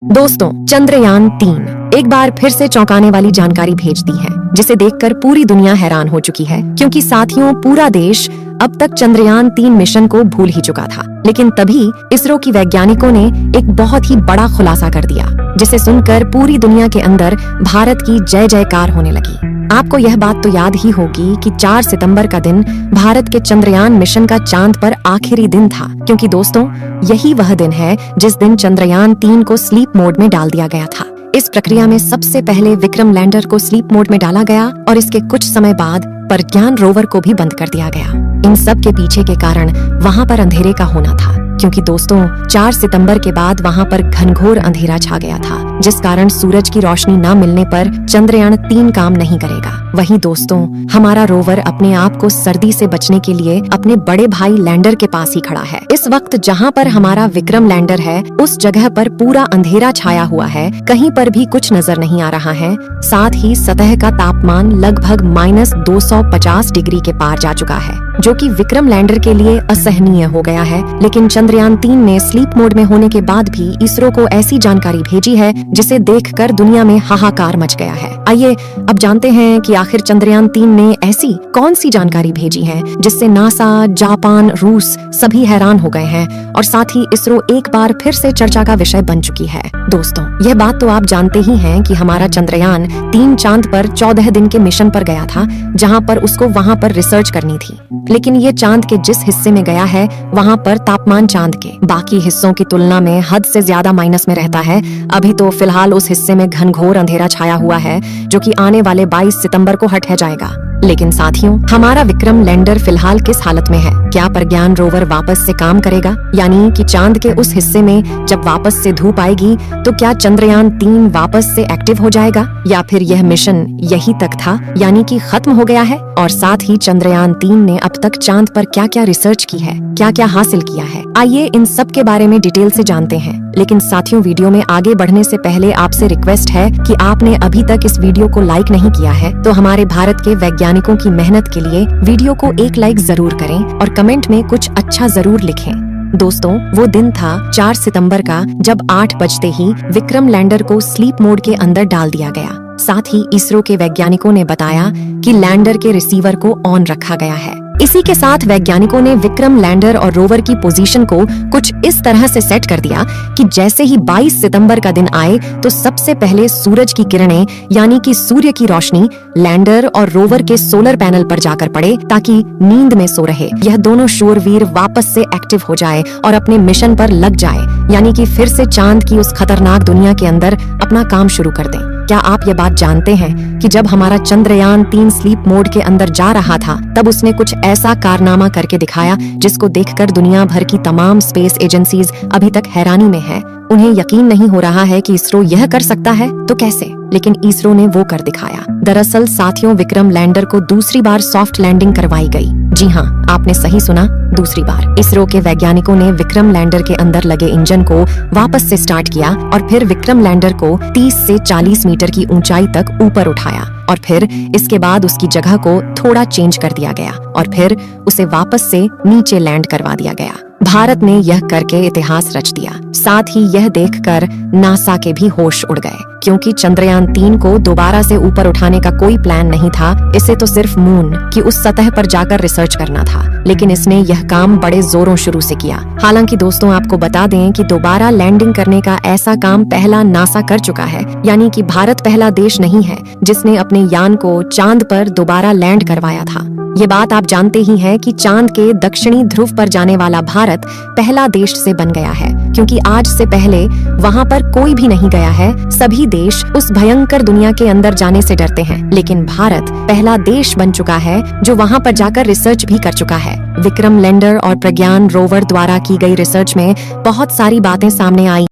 दोस्तों, चंद्रयान-3 एक बार फिर से चौंकाने वाली जानकारी भेज दी है, जिसे देखकर पूरी दुनिया हैरान हो चुकी है। क्योंकि साथियों, पूरा देश अब तक चंद्रयान-3 मिशन को भूल ही चुका था। लेकिन तभी इसरो की वैज्ञानिकों ने एक बहुत ही बड़ा खुलासा कर दिया, जिसे सुनकर पूरी दुनिया के अंदर भारत की जय जयकार होने लगी। आपको यह बात तो याद ही होगी कि 4 सितंबर का दिन भारत के चंद्रयान मिशन का चांद पर आखिरी दिन था। क्योंकि दोस्तों, यही वह दिन है जिस दिन चंद्रयान-3 को स्लीप मोड में डाल दिया गया था। इस प्रक्रिया में सबसे पहले विक्रम लैंडर को स्लीप मोड में डाला गया और इसके कुछ समय बाद प्रज्ञान रोवर को भी बंद कर दिया गया। इन सब के पीछे के कारण वहाँ पर अंधेरे का होना था। क्योंकि दोस्तों, 4 सितंबर के बाद वहाँ पर घनघोर अंधेरा छा गया था, जिस कारण सूरज की रोशनी न मिलने पर चंद्रयान-3 काम नहीं करेगा। वहीं दोस्तों, हमारा रोवर अपने आप को सर्दी से बचने के लिए अपने बड़े भाई लैंडर के पास ही खड़ा है। इस वक्त जहाँ पर हमारा विक्रम लैंडर है, उस जगह पर पूरा अंधेरा छाया हुआ है, कहीं पर भी कुछ नजर नहीं आ रहा है। साथ ही सतह का तापमान लगभग -250 डिग्री के पार जा चुका है, जो कि विक्रम लैंडर के लिए असहनीय हो गया है। लेकिन चंद्रयान-3 ने स्लीप मोड में होने के बाद भी इसरो को ऐसी जानकारी भेजी है, जिसे देखकर दुनिया में हाहाकार मच गया है। आइए अब जानते हैं कि आखिर चंद्रयान-3 ने ऐसी कौन सी जानकारी भेजी है, जिससे नासा, जापान, रूस सभी हैरान हो गए हैं और साथ ही इसरो एक बार फिर से चर्चा का विषय बन चुकी है। दोस्तों, यह बात तो आप जानते ही हैं कि हमारा चंद्रयान-3 चांद पर 14 दिन के मिशन पर गया था, जहां पर उसको वहां पर रिसर्च करनी थी। लेकिन ये चांद के जिस हिस्से में गया है, वहाँ पर तापमान चांद के बाकी हिस्सों की तुलना में हद से ज्यादा माइनस में रहता है। अभी तो फिलहाल उस हिस्से में घनघोर अंधेरा छाया हुआ है, जो कि आने वाले 22 सितंबर को हट जाएगा। लेकिन साथियों, हमारा विक्रम लैंडर फिलहाल किस हालत में है? क्या प्रज्ञान रोवर वापस से काम करेगा? यानी कि चांद के उस हिस्से में जब वापस से धूप आएगी, तो क्या चंद्रयान-3 वापस से एक्टिव हो जाएगा, या फिर यह मिशन यही तक था, यानी कि खत्म हो गया है? और साथ ही चंद्रयान-3 ने अब तक चांद पर क्या क्या रिसर्च की है, क्या क्या हासिल किया है? आइए इन सब के बारे में डिटेल से जानते हैं। लेकिन साथियों, वीडियो में आगे बढ़ने से पहले आपसे रिक्वेस्ट है कि आपने अभी तक इस वीडियो को लाइक नहीं किया है, तो हमारे भारत के वैज्ञानिकों की मेहनत के लिए वीडियो को एक लाइक जरूर करें और कमेंट में कुछ अच्छा जरूर लिखें। दोस्तों, वो दिन था 4 सितंबर का, जब 8 बजते ही विक्रम लैंडर को स्लीप मोड के अंदर डाल दिया गया। साथ ही इसरो के वैज्ञानिकों ने बताया कि लैंडर के रिसीवर को ऑन रखा गया है। इसी के साथ वैज्ञानिकों ने विक्रम लैंडर और रोवर की पोजीशन को कुछ इस तरह से सेट कर दिया कि जैसे ही 22 सितंबर का दिन आए, तो सबसे पहले सूरज की किरणें यानी कि सूर्य की रोशनी लैंडर और रोवर के सोलर पैनल पर जाकर पड़े, ताकि नींद में सो रहे यह दोनों शूरवीर वापस से एक्टिव हो जाए और अपने मिशन पर लग जाए, यानी कि फिर से चांद की उस खतरनाक दुनिया के अंदर अपना काम शुरू कर दें। क्या आप ये बात जानते हैं कि जब हमारा चंद्रयान-3 स्लीप मोड के अंदर जा रहा था, तब उसने कुछ ऐसा कारनामा करके दिखाया, जिसको देखकर दुनिया भर की तमाम स्पेस एजेंसीज अभी तक हैरानी में है। उन्हें यकीन नहीं हो रहा है कि इसरो यह कर सकता है, तो कैसे? लेकिन इसरो ने वो कर दिखाया। दरअसल साथियों, विक्रम लैंडर को दूसरी बार सॉफ्ट लैंडिंग करवाई गई। जी हाँ, आपने सही सुना, दूसरी बार। इसरो के वैज्ञानिकों ने विक्रम लैंडर के अंदर लगे इंजन को वापस से स्टार्ट किया और फिर विक्रम लैंडर को 30 से 40 मीटर की ऊंचाई तक ऊपर उठाया और फिर इसके बाद उसकी जगह को थोड़ा चेंज कर दिया गया और फिर उसे वापस से नीचे लैंड करवा दिया गया। भारत ने यह करके इतिहास रच दिया। साथ ही यह देखकर नासा के भी होश उड़ गए, क्योंकि चंद्रयान-3 को दोबारा से ऊपर उठाने का कोई प्लान नहीं था। इसे तो सिर्फ मून की उस सतह पर जाकर रिसर्च करना था, लेकिन इसने यह काम बड़े जोरों शुरू से किया। हालांकि दोस्तों, आपको बता दें कि दोबारा लैंडिंग करने का ऐसा काम पहला नासा कर चुका है, यानी कि भारत पहला देश नहीं है जिसने अपने यान को चांद पर दोबारा लैंड करवाया था। ये बात आप जानते ही हैं कि चांद के दक्षिणी ध्रुव पर जाने वाला भारत पहला देश से बन गया है, क्योंकि आज से पहले वहाँ पर कोई भी नहीं गया है। सभी देश उस भयंकर दुनिया के अंदर जाने से डरते हैं, लेकिन भारत पहला देश बन चुका है जो वहाँ पर जाकर रिसर्च भी कर चुका है। विक्रम लैंडर और प्रज्ञान रोवर द्वारा की गई रिसर्च में बहुत सारी बातें सामने आई।